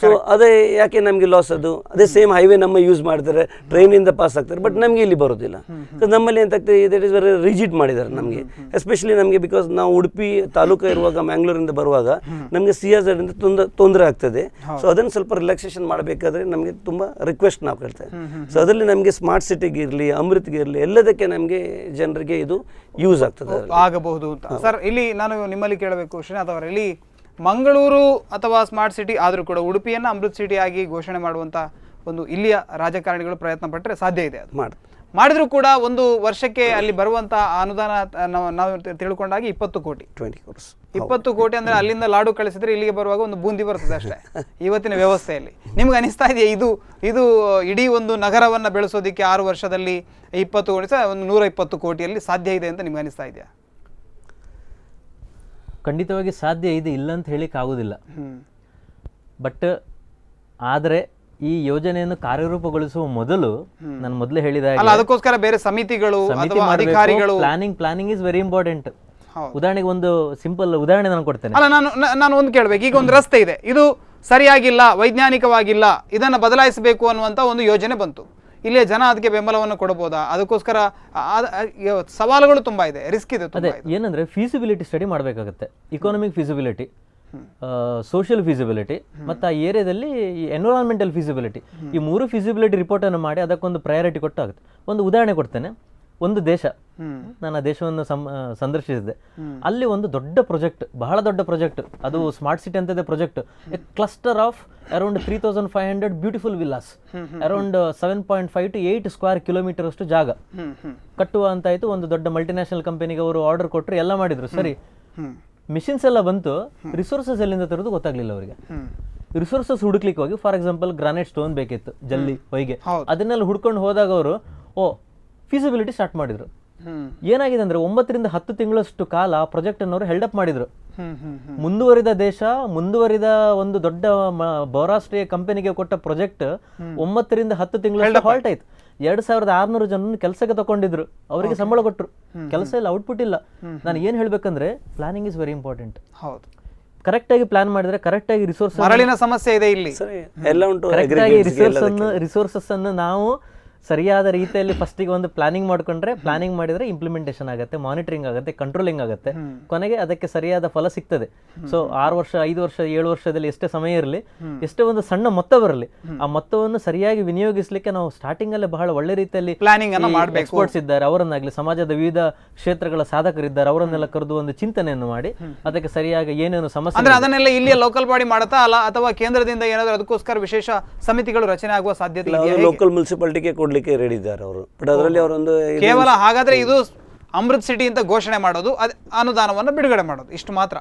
ಸೊ ಅದೇ ಯಾಕೆ ನಮಗೆ ಲಾಸ್? ಅದು ಅದೇ ಸೇಮ್ ಹೈವೇ ನಮ್ಮ ಯೂಸ್ ಮಾಡ್ತಾರೆ, ಟ್ರೈನಿಂದ ಪಾಸ್ ಆಗ್ತಾರೆ, ಬಟ್ ನಮಗೆ ಇಲ್ಲಿ ಬರೋದಿಲ್ಲ. ನಮ್ಮಲ್ಲಿ ಅಂತ ದಟ್ ಇಸ್ ವೆರಿ ರಿಜಿಡ್ ಮಾಡಿದ್ದಾರೆ ನಮಗೆ, ಎಸ್ಪೆಷಲಿ ನಮಗೆ. ಬಿಕಾಸ್ ನಾವು ಉಡುಪಿ ತಾಲೂಕು ಇರುವಾಗ ಮ್ಯಾಂಗ್ಳೂರಿಂದ ಬರುವಾಗ ನಮಗೆ CRZ ಇಂದ ತೊಂದರೆ ಆಗ್ತದೆ. ಸೊ ಅದನ್ನು ಸ್ವಲ್ಪ ರಿಲ್ಯಾಕ್ಸೇಷನ್ ಮಾಡಬೇಕಾದ್ರೆ ನಮಗೆ ತುಂಬಾ ರಿಕ್ವೆಸ್ಟ್ ನಾವು ಕೇಳ್ತೇವೆ. ಸೊ ಅದರಲ್ಲಿ ನಮಗೆ ಸ್ಮಾರ್ಟ್ ಸಿಟಿಗೆ ಇರಲಿ, ಅಮೃತ್ಗೆ ಇರಲಿ, ಎಲ್ಲದಕ್ಕೆ ನಮಗೆ ಜನರಿಗೆ ಇದು ಯೂಸ್ ಆಗ್ತದೆ, ಆಗಬಹುದು ಅಂತ. ಸರ್, ಇಲ್ಲಿ ನಾನು ನಿಮ್ಮಲ್ಲಿ ಕೇಳಬೇಕು ಶ್ರೀನಾಥ್ ಅವರ, ಇಲ್ಲಿ ಮಂಗಳೂರು ಅಥವಾ ಸ್ಮಾರ್ಟ್ ಸಿಟಿ ಆದರೂ ಕೂಡ ಉಡುಪಿಯನ್ನು ಅಮೃತ್ ಸಿಟಿ ಆಗಿ ಘೋಷಣೆ ಮಾಡುವಂತ ಒಂದು ಇಲ್ಲಿಯ ರಾಜಕಾರಣಿಗಳು ಪ್ರಯತ್ನ ಪಟ್ಟರೆ ಸಾಧ್ಯ ಇದೆ, ಅದು ಮಾಡಿದ್ರು ಕೂಡ ಒಂದು ವರ್ಷಕ್ಕೆ ಅಲ್ಲಿ ಬರುವಂತಹ ಅನುದಾನ ನಾವು ತಿಳ್ಕೊಂಡಾಗ 20 ಕೋಟಿ 20 ಕೋಟಿ ಅಂದ್ರೆ ಅಲ್ಲಿಂದ ಲಾಡು ಕಳಿಸಿದ್ರೆ ಇಲ್ಲಿಗೆ ಬರುವಾಗ ಒಂದು ಬೂಂದಿ ಬರ್ತದೆ ಅಷ್ಟೇ ಇವತ್ತಿನ ವ್ಯವಸ್ಥೆಯಲ್ಲಿ. ನಿಮ್ಗೆ ಅನಿಸ್ತಾ ಇದೆಯಾ ಇದು ಇಡೀ ಒಂದು ನಗರವನ್ನ ಬೆಳೆಸೋದಿಕ್ಕೆ 6 ವರ್ಷದಲ್ಲಿ 20 ಕೋಟಿ ಒಂದು 120 ಕೋಟಿಯಲ್ಲಿ ಸಾಧ್ಯ ಇದೆ ಅಂತ ನಿಮ್ಗೆ ಅನಿಸ್ತಾ ಇದೆಯಾ? ಖಂಡಿತವಾಗಿ ಸಾಧ್ಯ ಇದೆ, ಇಲ್ಲ ಅಂತ ಹೇಳಿಕ್ಕೆ ಆಗೋದಿಲ್ಲ. ಬಟ್ ಆದರೆ ಈ ಯೋಜನೆಯನ್ನು ಕಾರ್ಯರೂಪಗೊಳಿಸುವ ಮೊದಲು ನಾನು ಮೊದಲೇ ಹೇಳಿದ ಅದಕ್ಕೋಸ್ಕರ ಬೇರೆ ಸಮಿತಿಗಳು ಅಥವಾ ಅಧಿಕಾರಿಗಳು ಪ್ಲಾನಿಂಗ್ ಇಸ್ ವೆರಿ ಇಂಪಾರ್ಟೆಂಟ್. ಉದಾಹರಣೆಗೆ ಒಂದು ಸಿಂಪಲ್ ಉದಾಹರಣೆ ನಾನು ಕೊಡ್ತೇನೆ. ಅಲ್ಲ, ನಾನು ಒಂದು ಕೇಳ್ಬೇಕು. ಈಗ ಒಂದು ರಸ್ತೆ ಇದೆ, ಇದು ಸರಿಯಾಗಿಲ್ಲ, ವೈಜ್ಞಾನಿಕವಾಗಿಲ್ಲ, ಇದನ್ನ ಬದಲಾಯಿಸಬೇಕು ಅನ್ನುವಂತ ಒಂದು ಯೋಜನೆ ಬಂತು. ಇಲ್ಲೇ ಜನ ಅದಕ್ಕೆ ಬೆಂಬಲವನ್ನು ಕೊಡಬಹುದಾ? ಅದಕ್ಕೋಸ್ಕರ ಸವಾಲುಗಳು ತುಂಬಾ ಇದೆ, ರಿಸ್ಕ್ ಇದೆ. ಅದೇ ಏನಂದ್ರೆ ಫೀಸಿಬಿಲಿಟಿ ಸ್ಟಡಿ ಮಾಡಬೇಕಾಗುತ್ತೆ. ಇಕಾನಮಿಕ್ ಫೀಸಿಬಿಲಿಟಿ, ಸೋಷಿಯಲ್ ಫೀಸಿಬಿಲಿಟಿ ಮತ್ತು ಆ ಏರಿಯಾದಲ್ಲಿ ಎನ್ವಿರಾನ್ಮೆಂಟಲ್ ಫೀಸಿಬಿಲಿಟಿ, ಈ 3 ಫೀಸಿಬಿಲಿಟಿ ರಿಪೋರ್ಟನ್ನು ಮಾಡಿ ಅದಕ್ಕೊಂದು ಪ್ರಯಾರಿಟಿ ಕೊಟ್ಟಾಗುತ್ತೆ. ಒಂದು ಉದಾಹರಣೆ ಕೊಡ್ತೇನೆ. ಒಂದು ದೇಶ, ನಾನು ಆ ದೇಶವನ್ನು ಸಂದರ್ಶಿಸಿದ್ದೆ. ಅಲ್ಲಿ ಒಂದು ದೊಡ್ಡ ಪ್ರಾಜೆಕ್ಟ್, ಬಹಳ ದೊಡ್ಡ ಪ್ರಾಜೆಕ್ಟ್, ಅದು ಸ್ಮಾರ್ಟ್ ಸಿಟಿ ಅಂತದೇ project. A cluster of around 3500 beautiful villas, around 7.5 to 8 square kilometre ಅಷ್ಟು ಜಾಗ ಕಟ್ಟುವ ಅಂತಾಯ್ತು. ಒಂದು ದೊಡ್ಡ ಮಲ್ಟಿನ್ಯಾಷನಲ್ ಕಂಪನಿಗೆ ಅವರು ಆರ್ಡರ್ ಕೊಟ್ಟರು, ಎಲ್ಲ ಮಾಡಿದ್ರು. ಸರಿ, ಮಿಷಿನ್ಸ್ ಎಲ್ಲ ಬಂತು, ರಿಸೋರ್ಸಸ್ ಎಲ್ಲಿಂದ ತರೋದು ಗೊತ್ತಾಗ್ಲಿಲ್ಲ ಅವರಿಗೆ. ರಿಸೋರ್ಸಸ್ ಹುಡುಕ್ಲಿಕ್ಕೆ ಹೋಗಿ, ಫಾರ್ ಎಕ್ಸಾಂಪಲ್ ಗ್ರಾನೈಟ್ ಸ್ಟೋನ್ ಬೇಕಿತ್ತು, ಜಲ್ಲಿ, ಹೊಯ್ಗೆ, ಅದನ್ನೆಲ್ಲ ಹುಡ್ಕೊಂಡು ಹೋದಾಗ ಅವರು ಫೀಸಿಬಿಲಿಟಿ ಸ್ಟಾರ್ಟ್ ಮಾಡಿದ್ರು. ಏನಾಗಿದೆ ಅಂದ್ರೆ 9 ರಿಂದ 10 ತಿಂಗಳಷ್ಟು ಕಾಲ ಪ್ರಾಜೆಕ್ಟ್ ಅನ್ನು ಅವರು ಹೆಲ್ಡ್ ಅಪ್ ಮಾಡಿದ್ರು. ಮುಂದುವರಿದ ದೇಶ, ಮುಂದುವರಿದ ಒಂದು ದೊಡ್ಡ ಬಹುರಾಷ್ಟ್ರೀಯ ಕಂಪನಿಗೆ ಕೊಟ್ಟ ಪ್ರಾಜೆಕ್ಟ್ 9 ರಿಂದ 10 ತಿಂಗಳು ಹಾಲ್ಟ್ ಆಯ್ತು. 2600 ಜನರನ್ನು ಕೆಲಸಕ್ಕೆ ತಗೊಂಡಿದ್ರು, ಅವರಿಗೆ ಸಂಬಳ ಕೊಟ್ಟರು, ಕೆಲಸ ಇಲ್ಲ, ಔಟ್ಪುಟ್ ಇಲ್ಲ. ನಾನು ಏನ್ ಹೇಳ್ಬೇಕಂದ್ರೆ ಪ್ಲಾನಿಂಗ್ ಇಸ್ ವೆರಿ ಇಂಪಾರ್ಟೆಂಟ್. ಹೌದು, ಕರೆಕ್ಟ್ ಆಗಿ ಪ್ಲಾನ್ ಮಾಡಿದ್ರೆ, ಕರೆಕ್ಟ್ ಆಗಿ ಸಮಸ್ಯೆ ಇದೆ ಇಲ್ಲಿ, ರಿಸೋರ್ಸಸ್ ಅನ್ನು ನಾವು ಸರಿಯಾದ ರೀತಿಯಲ್ಲಿ ಫಸ್ಟಿಗೆ ಒಂದು ಪ್ಲಾನಿಂಗ್ ಮಾಡ್ಕೊಂಡ್ರೆ, ಪ್ಲಾನಿಂಗ್ ಮಾಡಿದ್ರೆ ಇಂಪ್ಲಿಮೆಂಟೇಷನ್ ಆಗುತ್ತೆ, ಮಾನಿಟರಿಂಗ್ ಆಗುತ್ತೆ, ಕಂಟ್ರೋಲಿಂಗ್ ಆಗುತ್ತೆ, ಕೊನೆಗೆ ಅದಕ್ಕೆ ಸರಿಯಾದ ಫಲ ಸಿಗ್ತದೆ. ಸೊ 6 ವರ್ಷ 5 ವರ್ಷ 7 ವರ್ಷದಲ್ಲಿ ಎಷ್ಟೇ ಸಮಯ ಇರಲಿ, ಎಷ್ಟೇ ಒಂದು ಸಣ್ಣ ಮೊತ್ತ ಬರಲಿ, ಆ ಮೊತ್ತವನ್ನು ಸರಿಯಾಗಿ ವಿನಿಯೋಗಿಸಲಿಕ್ಕೆ ನಾವು ಸ್ಟಾರ್ಟಿಂಗ್ ಅಲ್ಲೇ ಬಹಳ ಒಳ್ಳೆ ರೀತಿಯಲ್ಲಿ ಪ್ಲಾನಿಂಗ್ ಅನ್ನು ಮಾಡಬೇಕು. ಎಕ್ಸ್ಪರ್ಟ್ಸ್ ಇದ್ದಾರೆ, ಅವರನ್ನಾಗ್ಲಿ, ಸಮಾಜದ ವಿವಿಧ ಕ್ಷೇತ್ರಗಳ ಸಾಧಕರಿದ್ದಾರೆ, ಅವರನ್ನೆಲ್ಲ ಕರೆದು ಒಂದು ಚಿಂತನೆಯನ್ನು ಮಾಡಿ ಅದಕ್ಕೆ ಸರಿಯಾಗಿ ಏನೇನು ಸಮಸ್ಯೆ ಅಂದ್ರೆ ಅದನ್ನೆಲ್ಲ ಇಲ್ಲಿ ಲೋಕಲ್ ಬಾಡಿ ಮಾಡುತ್ತಾ ಅಲ್ಲ, ಅಥವಾ ಕೇಂದ್ರದಿಂದ ಏನಾದರೂ ಅದಕ್ಕೋಸ್ಕರ ವಿಶೇಷ ಸಮಿತಿಗಳು ರಚನೆ ಆಗುವ ಸಾಧ್ಯತೆ ಇದೆ? ಲೋಕಲ್ ಮುನ್ಸಿಪಾಲಿಟಿಗೆ ರೆಡಿ ಇದ್ದಾರೆ ಅವರು. ಬಟ್ ಅದರಲ್ಲಿ ಅವರೊಂದು ಕೇವಲ ಹಾಗಾದ್ರೆ ಇದು ಅಮೃತ್ ಸಿಟಿ ಅಂತ ಘೋಷಣೆ ಮಾಡೋದು, ಅನುದಾನವನ್ನು ಬಿಡುಗಡೆ ಮಾಡೋದು, ಇಷ್ಟು ಮಾತ್ರ.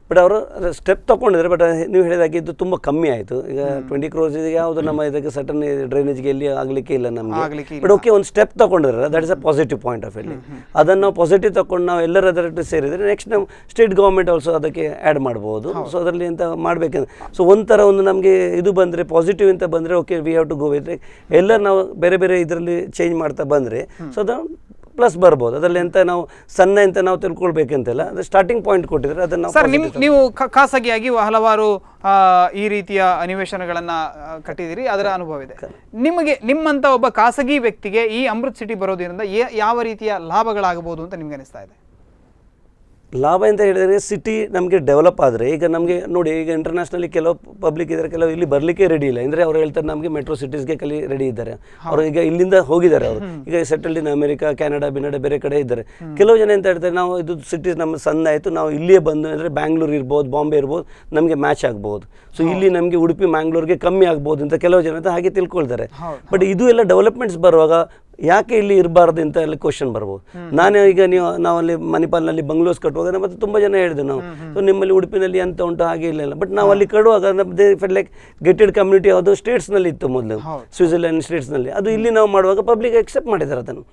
ಬಟ್ ಅವರು ಸ್ಟೆಪ್ ತಗೊಂಡಿದ್ದಾರೆ. ಬಟ್ ನೀವು ಹೇಳಿದಾಗೆ ಇದು ತುಂಬ ಕಮ್ಮಿ ಆಯಿತು. ಈಗ 20 crores ಯಾವುದು ನಮ್ಮ ಇದಕ್ಕೆ ಸಟನ್ ಡ್ರೈನೇಜ್ಗೆ ಎಲ್ಲಿ ಆಗಲಿಕ್ಕೆ ಇಲ್ಲ ನಮಗೆ. ಬಟ್ ಓಕೆ, ಒಂದು ಸ್ಟೆಪ್ ತಗೊಂಡಿದ್ದಾರೆ, that is a positive point of view. ಅದನ್ನು ನಾವು ಪಾಸಿಟಿವ್ ತಗೊಂಡು ನಾವು ಎಲ್ಲರ ಅದರಲ್ಲಿ ಸೇರಿದರೆ ನೆಕ್ಸ್ಟ್ ನಾವು ಸ್ಟೇಟ್ ಗೌರ್ಮೆಂಟ್ ಆಲ್ಸೋ ಅದಕ್ಕೆ ಆ್ಯಡ್ ಮಾಡ್ಬೋದು. ಸೊ ಅದರಲ್ಲಿ ಎಂತ ಮಾಡಬೇಕಂದ್ರೆ, ಸೊ ಒಂಥರ ಒಂದು ನಮಗೆ ಇದು ಬಂದರೆ, ಪಾಸಿಟಿವ್ ಅಂತ ಬಂದರೆ okay, we have to go with. ಎಲ್ಲ ನಾವು ಬೇರೆ ಬೇರೆ ಇದರಲ್ಲಿ ಚೇಂಜ್ ಮಾಡ್ತಾ ಬಂದರೆ ಸೊ ಅದು ಪ್ಲಸ್ ಬರ್ಬೋದು. ಅದರಲ್ಲಿ ಎಂತ ನಾವು ಸಣ್ಣ ಅಂತ ನಾವು ತಿಳ್ಕೊಳ್ಬೇಕಂತೆಲ್ಲ, ಅದು ಸ್ಟಾರ್ಟಿಂಗ್ ಪಾಯಿಂಟ್ ಕೊಟ್ಟಿದ್ರೆ ಅದನ್ನು. ಸರ್, ನೀವು ಖಾಸಗಿಯಾಗಿ ಹಲವಾರು ಈ ರೀತಿಯ ಅನಿವೇಶನಗಳನ್ನ ಕಟ್ಟಿದಿರಿ, ಅದರ ಅನುಭವ ಇದೆ ನಿಮಗೆ. ನಿಮ್ಮಂತ ಒಬ್ಬ ಖಾಸಗಿ ವ್ಯಕ್ತಿಗೆ ಈ ಅಮೃತ್ ಸಿಟಿ ಬರೋದ್ರಿಂದ ಯಾವ ರೀತಿಯ ಲಾಭಗಳಾಗಬಹುದು ಅಂತ ನಿಮ್ಗೆ ಅನಿಸ್ತಾ ಇದೆ? ಲಾಭ ಅಂತ ಹೇಳಿದರೆ, ಸಿಟಿ ನಮಗೆ ಡೆವಲಪ್ ಆದರೆ, ಈಗ ನಮಗೆ ನೋಡಿ, ಈಗ ಇಂಟರ್ನ್ಯಾಷನಲಿ ಕೆಲವು ಪಬ್ಲಿಕ್ ಇದ್ದಾರೆ, ಕೆಲವು ಇಲ್ಲಿ ಬರಲಿಕ್ಕೆ ರೆಡಿ ಇಲ್ಲ. ಅಂದರೆ ಅವ್ರು ಹೇಳ್ತಾರೆ ನಮಗೆ ಮೆಟ್ರೋ ಸಿಟೀಸ್ಗೆ ರೆಡಿ ಇದ್ದಾರೆ, ಅವರು ಈಗ ಇಲ್ಲಿಂದ ಹೋಗಿದ್ದಾರೆ, ಅವರು ಈಗ ಸೆಟಲ್ಡ್ ಇನ್ ಅಮೆರಿಕಾ, ಕೆನಡಾ, ಬಿನಡಾ ಬೇರೆ ಕಡೆ ಇದ್ದಾರೆ. ಕೆಲವು ಜನ ಎಂತ ಹೇಳ್ತಾರೆ, ನಾವು ಇದು ಸಿಟೀಸ್ ನಮ್ಮ ಸಣ್ಣ ಆಯಿತು, ನಾವು ಇಲ್ಲಿಯೇ ಬಂದು ಅಂದರೆ ಬ್ಯಾಂಗ್ಳೂರು ಇರ್ಬೋದು, ಬಾಂಬೆ ಇರ್ಬೋದು, ನಮಗೆ ಮ್ಯಾಚ್ ಆಗ್ಬೋದು. ಸೊ ಇಲ್ಲಿ ನಮಗೆ ಉಡುಪಿ ಮ್ಯಾಂಗ್ಳೂರ್ಗೆ ಕಮ್ಮಿ ಆಗ್ಬೋದು ಅಂತ ಕೆಲವು ಜನ ಹಾಗೆ ತಿಳ್ಕೊಳ್ತಾರೆ. ಬಟ್ ಇದು ಎಲ್ಲ ಡೆವಲಪ್ಮೆಂಟ್ಸ್ ಬರುವಾಗ ಯಾಕೆ ಇಲ್ಲಿ ಇರಬಾರ್ದು ಅಂತ ಎಲ್ಲ ಕ್ವಶನ್ ಬರ್ಬೋದು. ನಾನೇ ಈಗ ನಾವಲ್ಲಿ ಮಣಿಪಾಲ್ನಲ್ಲಿ ಬಂಗ್ಲೋಸ್ ಕಟ್ಟುವಾಗ ಮತ್ತೆ ತುಂಬ ಜನ ಹೇಳಿದ್ರು ನಾವು, ಸೊ ನಿಮ್ಮಲ್ಲಿ ಉಡುಪಿನಲ್ಲಿ ಅಂತ ಉಂಟು ಹಾಗೆ ಇಲ್ಲ. ಬಟ್ ನಾವು ಅಲ್ಲಿ ಕಡುವಾಗ ಲೈಕ್ ಗೆಟೆಡ್ ಕಮ್ಯುನಿಟಿ ಯಾವುದು ಸ್ಟೇಟ್ಸ್ನಲ್ಲಿ ಇತ್ತು ಮೊದಲು, ಸ್ವಿಟ್ಜರ್ಲೆಂಡ್ ಸ್ಟೇಟ್ಸ್ನಲ್ಲಿ. ಅದು ಇಲ್ಲಿ ನಾವು ಮಾಡುವಾಗ ಪಬ್ಲಿಕ್ ಅಕ್ಸೆಪ್ಟ್ ಮಾಡಿದ್ದಾರೆ ಅದನ್ನು.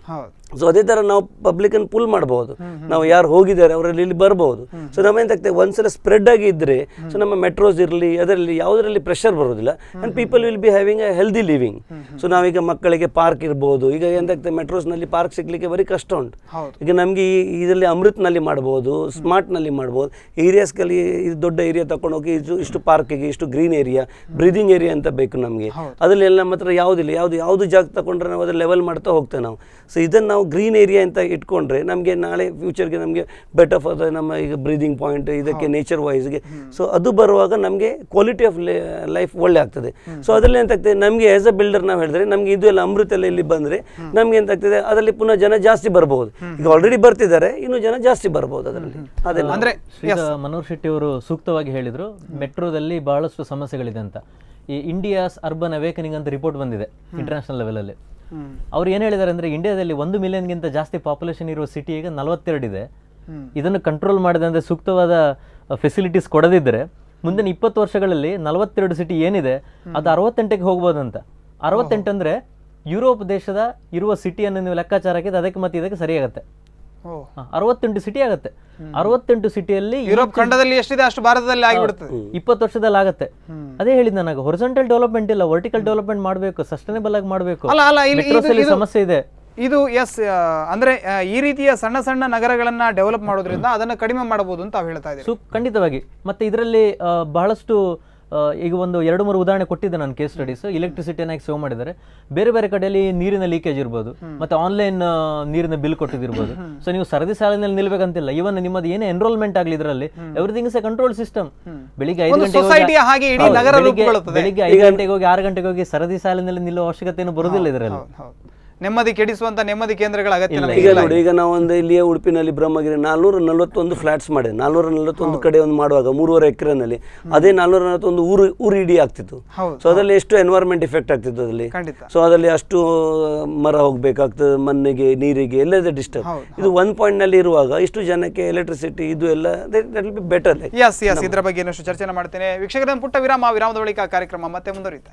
ಸೊ ಅದೇ ಥರ ನಾವು ಪಬ್ಲಿಕನ್ನು ಪುಲ್ ಮಾಡ್ಬೋದು, ನಾವು ಯಾರು ಹೋಗಿದ್ದಾರೆ ಅವರಲ್ಲಿ ಇಲ್ಲಿ ಬರ್ಬೋದು. ಸೊ ನಮ್ಮೆಂತಾಗ್ತದೆ, ಒಂದ್ಸಲ ಸ್ಪ್ರೆಡ್ ಆಗಿ ಇದ್ದರೆ, ಸೊ ನಮ್ಮ ಮೆಟ್ರೋಸ್ ಇರಲಿ ಅದರಲ್ಲಿ ಯಾವುದರಲ್ಲಿ ಪ್ರೆಷರ್ ಬರೋದಿಲ್ಲ, and people will be having A healthy living. So ನಾವೀಗ ಮಕ್ಕಳಿಗೆ ಪಾರ್ಕ್ ಇರ್ಬೋದು, ಈಗ ಎಂತಾಗ್ತದೆ ಮೆಟ್ರೋಸ್ನಲ್ಲಿ ಪಾರ್ಕ್ ಸಿಗ್ಲಿಕ್ಕೆ ಬರೀ ಕಷ್ಟ ಉಂಟು. ಈಗ ನಮಗೆ ಇದರಲ್ಲಿ ಅಮೃತ್ನಲ್ಲಿ ಮಾಡ್ಬೋದು, ಸ್ಮಾರ್ಟ್ನಲ್ಲಿ ಮಾಡ್ಬೋದು. ಏರಿಯಾಸ್ಗಳಲ್ಲಿ ಇದು ದೊಡ್ಡ ಏರಿಯಾ ತಗೊಂಡೋಗಿ ಇಷ್ಟು ಪಾರ್ಕಿಗೆ, ಇಷ್ಟು ಗ್ರೀನ್ ಏರಿಯಾ, ಬ್ರೀದಿಂಗ್ ಏರಿಯಾ ಅಂತ ಬೇಕು ನಮಗೆ. ಅದರಲ್ಲಿ ಎಲ್ಲ ನಮ್ಮ ಹತ್ರ ಯಾವುದಿಲ್ಲ, ಯಾವುದು ಜಾಗ ತಗೊಂಡ್ರೆ ನಾವು ಅದನ್ನು ಲೆವೆಲ್ ಮಾಡ್ತಾ ಹೋಗ್ತೇವೆ ನಾವು. ಸೊ ಇದನ್ನು ನಾವು ಗ್ರೀನ್ ಏರಿಯಾ ಅಂತ ಇಟ್ಕೊಂಡ್ರೆ ನಮಗೆ ನಾಳೆ ಫ್ಯೂಚರ್ಗೆ ನಮಗೆ ಬೆಟರ್ ಫಾರ್ ನಮ್ಮ ಈಗ ಬ್ರೀದಿಂಗ್ ಪಾಯಿಂಟ್ ಇದಕ್ಕೆ ನೇಚರ್ ವೈಸ್ಗೆ. ಸೊ ಅದು ಬರುವಾಗ ನಮಗೆ ಕ್ವಾಲಿಟಿ ಆಫ್ ಲೈಫ್ ಒಳ್ಳೆ ಆಗ್ತದೆ. ಸೊ ಅದರಲ್ಲಿ ಎಂತಾಗ್ತದೆ, ನಮಗೆ ಆಸ್ ಅ ಬಿಲ್ಡರ್ ನಾವು ಹೇಳಿದ್ರೆ ನಮಗೆ ಇದು ಎಲ್ಲ ಅಮೃತ ಎಲ್ಲ ಇಲ್ಲಿ ಬಂದರೆ ನಮ್ಗೆ ಎಂತಾಗ್ತದೆ, ಅದರಲ್ಲಿ ಪುನಃ ಜನ ಜಾಸ್ತಿ ಬರ್ಬೋದು. ಈಗ ಆಲ್ರೆಡಿ ಬರ್ತಿದ್ದಾರೆ, ಇನ್ನು ಜನ ಜಾಸ್ತಿ ಬರ್ಬೋದು ಅದರಲ್ಲಿ. ಅದೆಲ್ಲ ಅಂದ್ರೆ ಮನೋಹರ್ ಶೆಟ್ಟಿ ಅವರು ಸೂಕ್ತವಾಗಿ ಹೇಳಿದ್ರು, ಮೆಟ್ರೋದಲ್ಲಿ ಬಹಳಷ್ಟು ಸಮಸ್ಯೆಗಳಿದೆ ಅಂತ. ಈ ಇಂಡಿಯಾಸ್ ಅರ್ಬನ್ ಅವೇಕನಿಂಗ್ ಅಂತ ರಿಪೋರ್ಟ್ ಬಂದಿದೆ ಇಂಟರ್ನ್ಯಾಷನಲ್ ಲೆವೆಲಲ್ಲಿ. ಅವ್ರು ಏನು ಹೇಳಿದ್ದಾರೆ ಅಂದರೆ ಇಂಡಿಯಾದಲ್ಲಿ 1 ಮಿಲಿಯನ್ಗಿಂತ ಜಾಸ್ತಿ ಪಾಪ್ಯುಲೇಷನ್ ಇರುವ ಸಿಟಿ ಈಗ 42 ಇದೆ. ಇದನ್ನು ಕಂಟ್ರೋಲ್ ಮಾಡಿದೆ ಅಂದರೆ ಸೂಕ್ತವಾದ ಫೆಸಿಲಿಟೀಸ್ ಕೊಡದಿದ್ದರೆ ಮುಂದಿನ 20 ವರ್ಷಗಳಲ್ಲಿ 42 ಸಿಟಿ ಏನಿದೆ ಅದು 68ಕ್ಕೆ ಹೋಗ್ಬೋದಂತ. 68 ಅಂದರೆ ಯುರೋಪ್ ದೇಶದ ಇರುವ ಸಿಟಿಯನ್ನು ನೀವು ಲೆಕ್ಕಾಚಾರ ಹಾಕಿದ್ರೆ ಅದಕ್ಕೆ ಮತ್ತೆ ಇದಕ್ಕೆ ಸರಿಯಾಗತ್ತೆ. 68 ಸಿಟಿ ಆಗುತ್ತೆ. 68 ಸಿಟಿಯಲ್ಲಿ ಯುರೋಪ್ ಖಂಡದಲ್ಲಿ ಎಷ್ಟಿದೆ ಅಷ್ಟು ಭಾರತದಲ್ಲಿ ಆಗಿಬಿಡುತ್ತದೆ. 20 ವರ್ಷದಲ್ಲಿ ಆಗತ್ತೆ. ಅದೇ ಹೇಳಿದ್ ನನಗೆ ಹೊರಿಜಾಂಟಲ್ ಡೆವಲಪ್ಮೆಂಟ್ ಇಲ್ಲ, ವರ್ಟಿಕಲ್ ಡೆವಲಪ್ಮೆಂಟ್ ಮಾಡಬೇಕು, ಸಸ್ಟೈನಬಲ್ ಆಗಿ ಮಾಡಬೇಕು. ಸಮಸ್ಯೆ ಇದೆ ಇದು. ಎಸ್, ಅಂದ್ರೆ ಈ ರೀತಿಯ ಸಣ್ಣ ಸಣ್ಣ ನಗರಗಳನ್ನ ಡೆವಲಪ್ ಮಾಡೋದ್ರಿಂದ ಅದನ್ನ ಕಡಿಮೆ ಮಾಡಬಹುದು ಅಂತ ಹೇಳ್ತಾ ಇದ್ದೀವಿ. ಖಂಡಿತವಾಗಿ. ಮತ್ತೆ ಇದರಲ್ಲಿ ಬಹಳಷ್ಟು ಈಗ ಒಂದು 2-3 ಉದಾಹರಣೆ ಕೊಟ್ಟಿದ್ದೆ ನಾನು ಕೇಸ್ ಸ್ಟಡೀಸ್. ಇಲೆಕ್ಟ್ರಿಸಿಟಿಯನ್ನು ಸೇವ್ ಮಾಡಿದ್ದಾರೆ. ಬೇರೆ ಬೇರೆ ಕಡೆಯಲ್ಲಿ ನೀರಿನ ಲೀಕೇಜ್ ಇರ್ಬೋದು, ಮತ್ತೆ ಆನ್ಲೈನ್ ನೀರಿನ ಬಿಲ್ ಕೊಟ್ಟಿದ್ದಿರ್ಬೋದು. ಸೊ ನೀವು ಸರದಿ ಸಾಲಿನಲ್ಲಿ ನಿಲ್ಬೇಕಂತಿಲ್ಲ. ಇವನ್ ನಿಮ್ಮದು ಏನೇ ಎನ್ರೋಲ್ಮೆಂಟ್ ಆಗಲಿ ಇದರಲ್ಲಿ everything is A control system. ಬೆಳಿಗ್ಗೆ 5 ಗಂಟೆಗೆ ಬೆಳಿಗ್ಗೆ 5 ಗಂಟೆಗೆ ಹೋಗಿ 6 ಗಂಟೆಗೆ ಹೋಗಿ ಸರದಿ ಸಾಲಿನಲ್ಲಿ ನಿಲ್ಲುವ ಅವಶ್ಯಕತೆ ಏನು ಬರುವುದಿಲ್ಲ ಇದರಲ್ಲಿ. ನೆಮ್ಮದಿ ಕೆಡಿಸುವಂತ ನೆಮ್ಮದಿ ಕೇಂದ್ರಗಳ ಅಗತ್ಯ ಈಗ ನೋಡಿ, ಈಗ ನಾವು ಒಂದು ಇಲ್ಲಿಯೇ ಉಡುಪಿನಲ್ಲಿ ಬ್ರಹ್ಮಗಿರಿ 441 ಫ್ಲಾಟ್ಸ್ ಮಾಡಿದೆ. 441 ಕಡೆ ಒಂದು ಮಾಡುವಾಗ 3.5 ಎಕರೆನಲ್ಲಿ ಅದೇ 441 ಊರು ಇಡೀ ಆಗ್ತಿತ್ತು. ಸೊ ಅದರಲ್ಲಿ ಎಷ್ಟು ಎನ್ವೈರ್ಮೆಂಟ್ ಇಫೆಕ್ಟ್ ಆಗ್ತಿತ್ತು ಅದರಲ್ಲಿ. ಸೊ ಅದರಲ್ಲಿ ಅಷ್ಟು ಮರ ಹೋಗ್ಬೇಕಾಗ್ತದೆ, ಮಣ್ಣಿಗೆ, ನೀರಿಗೆ, ಎಲ್ಲದೇ ಡಿಸ್ಟರ್ಬ್. ಇದು 1 ಪಾಯಿಂಟ್ ನಲ್ಲಿ ಇರುವಾಗ ಇಷ್ಟು ಜನಕ್ಕೆ ಎಲೆಕ್ಟ್ರಿಸಿಟಿ ಇದು ಎಲ್ಲ ಬೆಟರ್. ಎಸ್, ಇದರ ಬಗ್ಗೆ ಇನ್ನಷ್ಟು ಚರ್ಚೆ ಮಾಡ್ತೇನೆ. ವೀಕ್ಷಕರ, ಪುಟ್ಟ ವಿರಾಮದ ಬಳಿಕ ಕಾರ್ಯಕ್ರಮ ಮತ್ತೆ ಮುಂದುವರಿಯುತ್ತೆ.